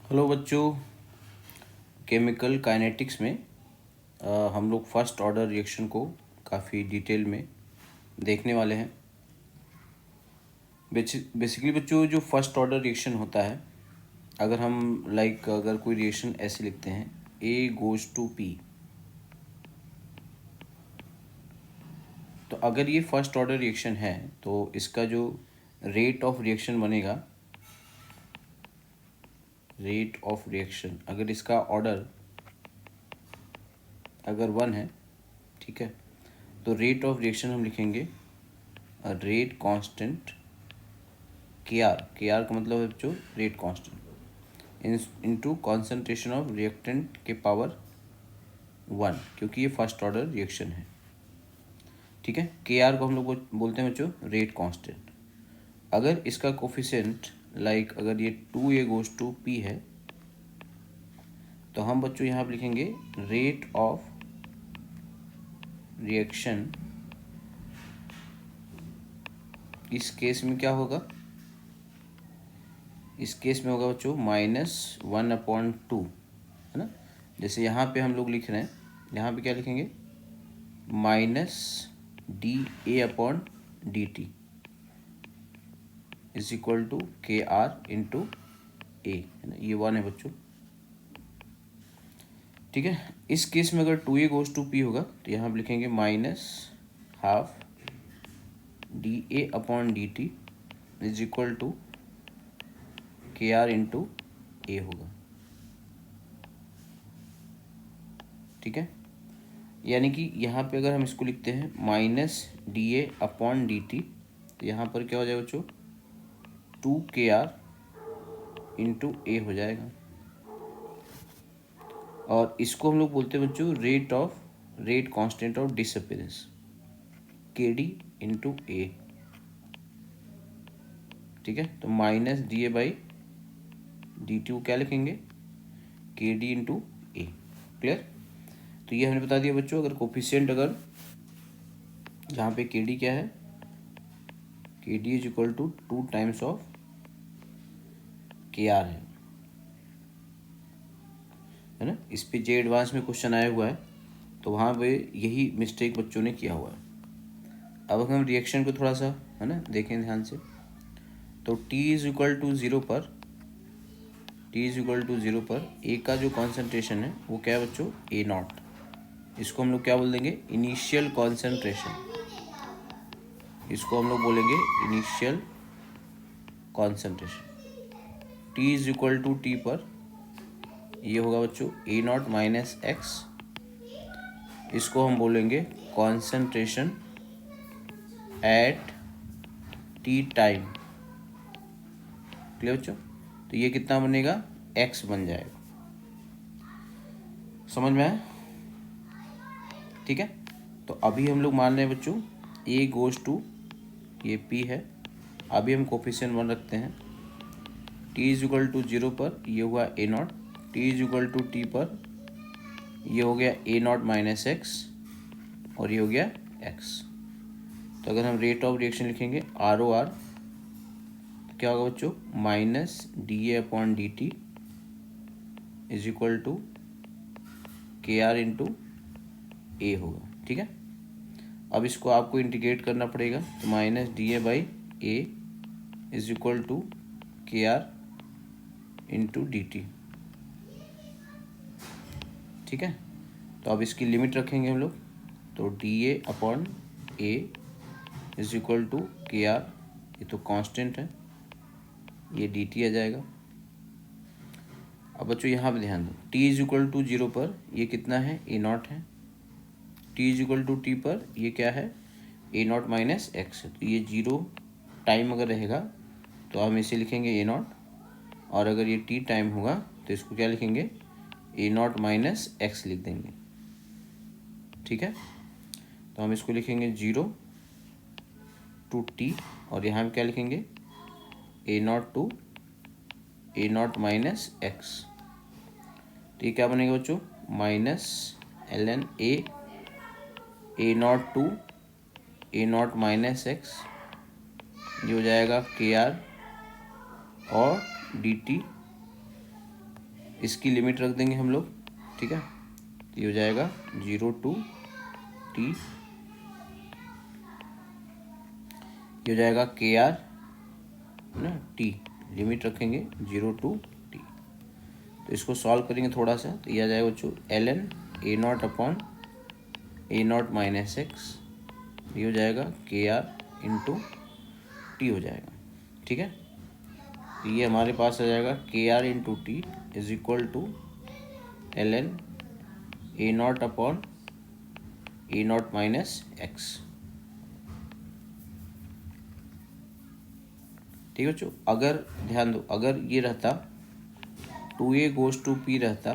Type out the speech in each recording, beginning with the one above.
Hello बच्चों, chemical kinetics में हम लोग फर्स्ट ऑर्डर रिएक्शन को काफ़ी डिटेल में देखने वाले हैं। बेसिकली बच्चों, जो फर्स्ट ऑर्डर रिएक्शन होता है, अगर हम अगर कोई रिएक्शन ऐसे लिखते हैं A गोज़ टू P, तो अगर ये फर्स्ट ऑर्डर रिएक्शन है तो इसका जो रेट ऑफ रिएक्शन बनेगा, रेट ऑफ रिएक्शन अगर इसका ऑर्डर अगर 1 है, ठीक है, तो रेट ऑफ रिएक्शन हम लिखेंगे रेट कांस्टेंट के आर का मतलब है बच्चों rate constant into concentration of reactant के पावर 1, क्योंकि ये फर्स्ट ऑर्डर रिएक्शन है। ठीक है, के आर को हम लोग बोलते हैं बच्चों रेट कांस्टेंट। अगर इसका कोफिशिएंट अगर ये 2A गोज़ टू P है, तो हम बच्चों यहाँ पर लिखेंगे रेट ऑफ रिएक्शन। इस केस में क्या होगा, इस केस में होगा बच्चों -1/2, है ना। जैसे यहाँ पे हम लोग लिख रहे हैं, यहाँ पे क्या लिखेंगे -dA/dt is equal to KR into A, है ना, ये 1 है बच्चों। ठीक है, इस केस में अगर 2A गोज़ टू P होगा तो यहाँ पे लिखेंगे -12 dA/dt is equal to KR into A होगा। ठीक है, यानी कि यहाँ पे अगर हम इसको लिखते हैं -dA/dt, तो यहाँ पर क्या हो जाएगा बच्चों 2KR इंटू A हो जाएगा। और इसको हम लोग बोलते हैं बच्चों rate constant of disappearance, KD into A। ठीक है, तो -dA/dt को क्या लिखेंगे KD इंटू A। क्लियर। तो ये हमने बता दिया बच्चों, अगर कोफिशिएंट अगर जहाँ पे KD क्या है, KD is equal to 2 times of KR है ना। इस पे जे एडवांस में क्वेश्चन आया हुआ है, तो वहाँ पे यही मिस्टेक बच्चों ने किया हुआ है। अब हम रिएक्शन को थोड़ा सा, है ना, देखें ध्यान से। तो T इज इक्वल टू 0 पर A का जो कॉन्सेंट्रेशन है वो क्या है बच्चों A0। इसको हम लोग क्या बोल देंगे इनिशियल कॉन्सेंट्रेशन, इसको हम लोग बोलेंगे initial concentration. T is equal to T पर ये होगा बच्चों A0 माइनस एक्स, इसको हम बोलेंगे concentration eight T time. Clear बच्चों, तो ये कितना बनेगा x बन जाएगा। समझ में आया। ठीक है, तो अभी हम लोग मान रहे हैं बच्चों A गोज़ टू, ये P है, अभी हम कोफिशिएंट 1 रखते हैं। T इज इक्वल टू 0 पर ये हुआ A0, T is equal to T पर ये हो गया A0 माइनस एक्स और ये हो गया x। तो अगर हम रेट ऑफ रिएक्शन लिखेंगे ROR, तो क्या होगा बच्चों -dA/dt is equal to KR into A होगा। ठीक है, अब इसको आपको इंटीग्रेट करना पड़ेगा, तो -dA/A is equal to KR into dt। ठीक है, तो अब इसकी लिमिट रखेंगे हम लोग, तो dA/A is equal to KR, ये तो कांस्टेंट है, ये dt आ जाएगा। अब बच्चों यहाँ पे ध्यान दो, T इज इक्वल टू 0 पर ये कितना है A0 है, T is equal to T पर ये क्या है A0 माइनस एक्स है। तो ये 0 टाइम अगर रहेगा तो हम इसे लिखेंगे A0, और अगर ये T टाइम होगा तो इसको क्या लिखेंगे A0 माइनस एक्स लिख देंगे। ठीक है, तो हम इसको लिखेंगे 0 टू T, और यहाँ पे क्या लिखेंगे A0 to A0 minus x. तो ये क्या बनेगा बच्चों -ln A0 to A0 minus x, ये हो जाएगा KR और dt इसकी लिमिट रख देंगे हम लोग, ठीक है। तो ये हो जाएगा 0 to t, ये हो जाएगा KR ना t, लिमिट रखेंगे 0 to t। तो इसको सॉल्व करेंगे थोड़ा सा, तो ये आ जाएगा बच्चों ln A0 upon A0 minus x, ये हो जाएगा KR इंटू टी हो जाएगा, ठीक है। तो ये हमारे पास आ जाएगा KR into T is equal to ln A0 upon A0 minus x, ठीक है बच्चों। अगर ध्यान दो, अगर ये रहता 2a गोज टू p रहता,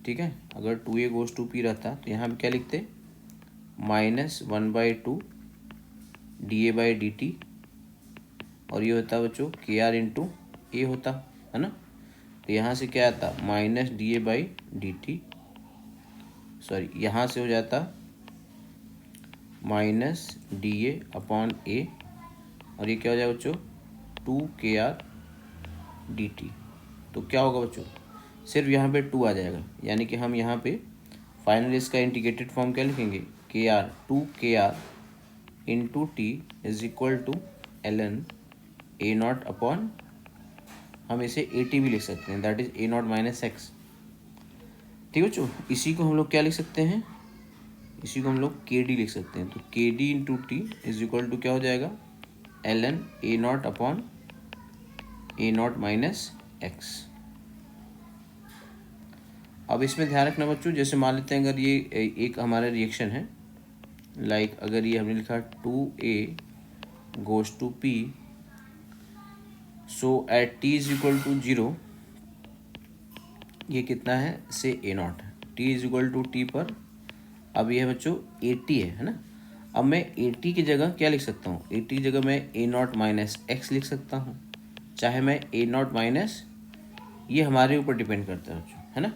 ठीक है, अगर 2a गोज टू p रहता तो यहाँ पे क्या लिखते, -1/2 dA/dt, और ये होता बच्चों KR इंटू ए होता है ना। तो यहाँ से क्या आता -dA/dt, सॉरी यहाँ से हो जाता -dA अपॉन ए, और ये क्या हो जाएगा बच्चों 2KR dt। तो क्या होगा बच्चों, सिर्फ यहाँ पे 2 आ जाएगा, यानी कि हम यहाँ पे फाइनल इसका इंटीग्रेटेड फॉर्म क्या लिखेंगे, KR 2KR into T is equal to ln A0 upon, हम इसे AT भी लिख सकते हैं, that is A0 minus x, ठीक है बच्चों। इसी को हम लोग क्या लिख सकते हैं, इसी को हम लोग KD लिख सकते हैं। तो KD into T is equal to क्या हो जाएगा ln A0 upon A0 minus x. अब इसमें ध्यान रखना बच्चों, जैसे मान लेते हैं अगर ये एक हमारा रिएक्शन है, लाइक अगर ये हमने लिखा 2a goes to p, so at t is equal to 0, ये कितना है से A0 है, t is equal to T पर, अब ये है बच्चों AT है ना। अब मैं AT की जगह क्या लिख सकता हूँ, AT की जगह मैं A0 माइनस एक्स लिख सकता हूँ, चाहे मैं A0 माइनस, ये हमारे ऊपर डिपेंड करता है बच्चों, है ना।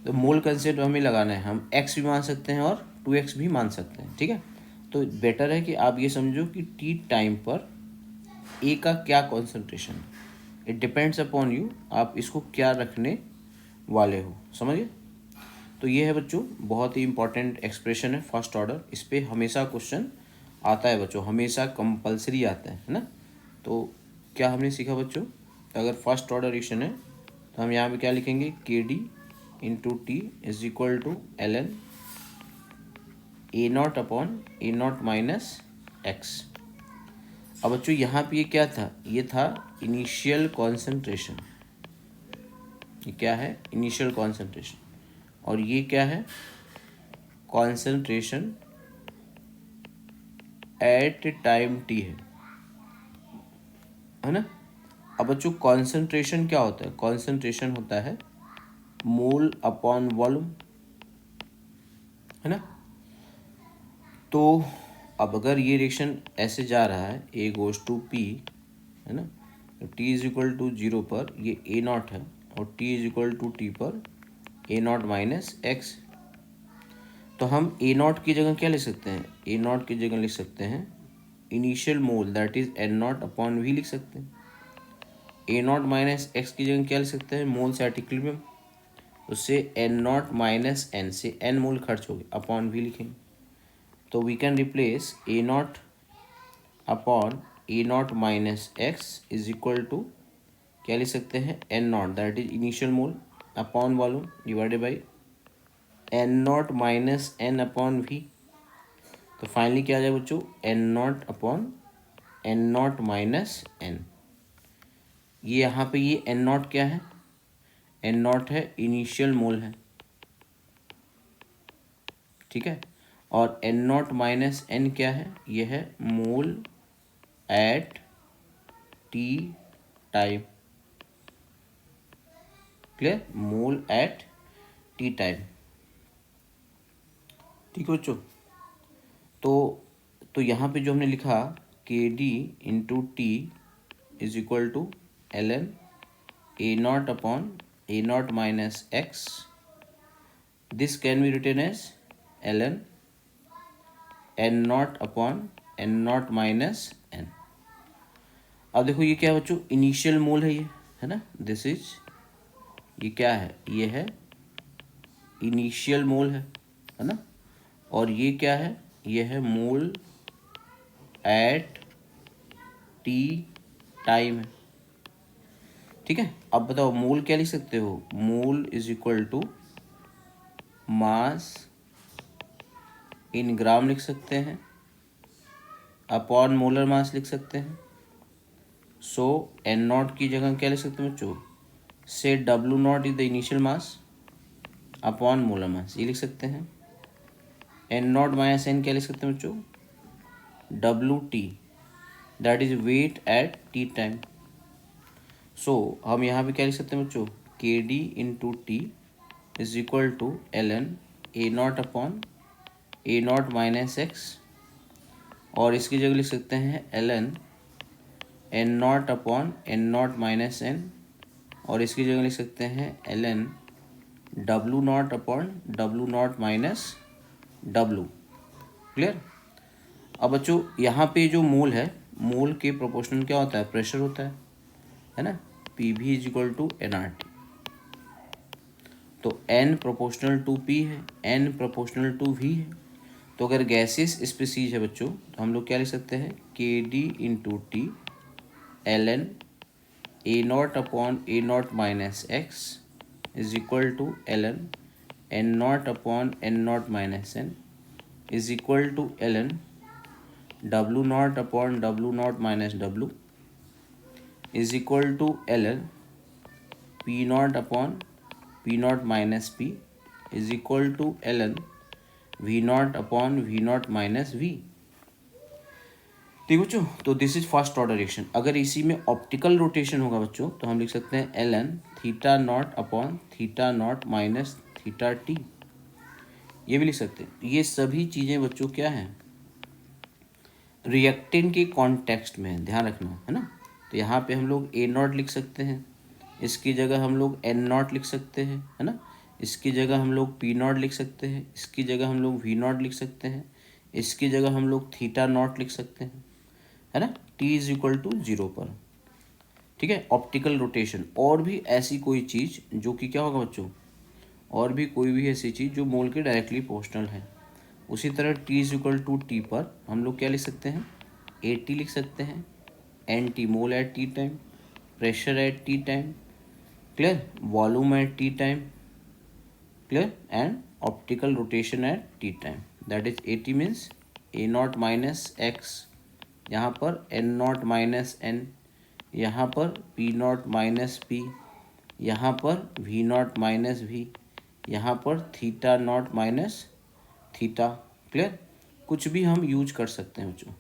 तो मोल कंसेप्ट हमें लगाना है, हम x भी मान सकते हैं और 2x भी मान सकते हैं, ठीक है। तो बेटर है कि आप ये समझो कि t टाइम पर a का क्या कॉन्सेंट्रेशन है, इट डिपेंड्स अपॉन यू, आप इसको क्या रखने वाले हो, समझिए। तो ये है बच्चों बहुत ही इंपॉर्टेंट एक्सप्रेशन है फर्स्ट ऑर्डर, इस पर हमेशा क्वेश्चन आता है बच्चों, हमेशा कंपलसरी आता है ना। तो क्या हमने सीखा बच्चों, अगर फर्स्ट ऑर्डर रिएक्शन है तो हम यहाँ पे क्या लिखेंगे, KD into T is equal to ln A0 upon A0 minus x. अब बच्चों यहाँ पे ये क्या था, ये था इनिशियल कॉन्सेंट्रेशन, ये क्या है इनिशियल कॉन्सेंट्रेशन, और ये क्या है कॉन्सेंट्रेशन एट टाइम t है ना। अब बच्चों कॉन्सेंट्रेशन क्या होता है, कॉन्सेंट्रेशन होता है मोल अपॉन वॉल्यूम, है ना। तो अब अगर ये रिएक्शन ऐसे जा रहा है A गोज टू P, है ना, तो t इज इक्वल टू 0 पर ये A0 है, और t is equal to t पर A0 माइनस एक्स। तो हम A0 की जगह क्या लिख सकते हैं, A0 की जगह लिख सकते हैं initial mole, that is N0 upon V लिख सकते हैं। A0 माइनस एक्स की जगह क्या लिख सकते हैं, मोल्स एट इक्विलिब्रियम, उससे N0 माइनस एन से n मोल खर्च हो गए अपॉन V लिखेंगे। तो we can replace A0 upon A0 minus x is equal to क्या लिख सकते हैं N0, that is initial mole upon volume divided by N0 minus N upon V। तो फाइनली क्या आ जाएगा बच्चों N0 upon N0 minus N. ये यहाँ पे ये N0 क्या है, N0 है इनिशियल मोल है, ठीक है, और N0 माइनस एन क्या है, ये है मोल एट t टाइम, क्लियर, मोल एट t टाइम, ठीक है बच्चों। तो यहाँ पे जो हमने लिखा KD into T is equal to ln A0 upon A0 minus x, this can be written as ln N0 upon N0 minus N. अब देखो ये क्या है बच्चों इनिशियल मोल है, ये है ना, दिस इज ये क्या है, ये है इनिशियल मोल है ना, और ये क्या है, ये है मोल एट टी टाइम है। ठीक है, अब बताओ मोल क्या लिख सकते हो, mole is equal to mass in gram लिख सकते हैं, अपॉन मोलर मास लिख सकते हैं। सो एन नॉट की जगह क्या लिख सकते हैं बच्चों, से W not is the initial mass upon molar mass, ये लिख सकते हैं। एन नॉट माइनस एन क्या लिख सकते हैं बच्चों, W T that is weight at T time. So हम यहाँ पे क्या लिख सकते हैं बच्चों, K D into T is equal to L N A not upon A not minus X, और इसकी जगह लिख सकते हैं L N not upon N not minus N, और इसकी जगह लिख सकते हैं L N W not upon W not minus W. Clear. अब बच्चों यहाँ पे जो मोल है, मोल के प्रोपोर्शनल क्या होता है, प्रेशर होता है ना, पी भी is equal to N R T. तो एन प्रोपोर्शनल टू पी है, एन प्रोपोर्शनल टू वी है। तो अगर गैसेस स्पीसीज है बच्चों, तो हम लोग क्या लिख सकते हैं, K D into T L N A not upon A not minus x is equal to L N not upon N not minus N is equal to L N W not upon W not minus W is equal to L N P not upon P not minus P is equal to L N V not upon V not minus V. ठीक बच्चों, तो this is first order reaction. अगर इसी में optical rotation होगा बच्चों, तो हम लिख सकते हैं L N theta not upon theta not minus theta T, ये भी लिख सकते हैं। ये सभी चीज़ें बच्चों क्या हैं, रिएक्टेंट के कॉन्टेक्स्ट में, ध्यान रखना है ना। तो यहाँ पे हम लोग ए नॉट लिख सकते हैं, इसकी जगह हम लोग एन नॉट लिख सकते हैं, है ना। इसकी जगह हम लोग पी नॉट लिख सकते हैं, इसकी जगह हम लोग वी नॉट लिख सकते हैं, इसकी जगह हम लोग थीटा नॉट लिख सकते हैं, है ना, टी इज इक्वल टू 0 पर। ठीक है, ऑप्टिकल रोटेशन। और भी ऐसी कोई चीज़ जो कि क्या होगा बच्चों, और भी कोई भी ऐसी चीज़ जो मोल के डायरेक्टली प्रोपोर्शनल है। उसी तरह T is equal to T पर हम लोग क्या लिख सकते हैं, ए टी लिख सकते हैं, N T mole at T time, pressure at T time, clear, volume at T time, clear, and optical rotation at T time, that is A T means A not minus X, यहाँ पर N not minus N, यहाँ पर P not minus P, यहाँ पर we not minus we, यहाँ पर theta not minus theta. Clear, कुछ भी हम यूज कर सकते हैं बच्चों।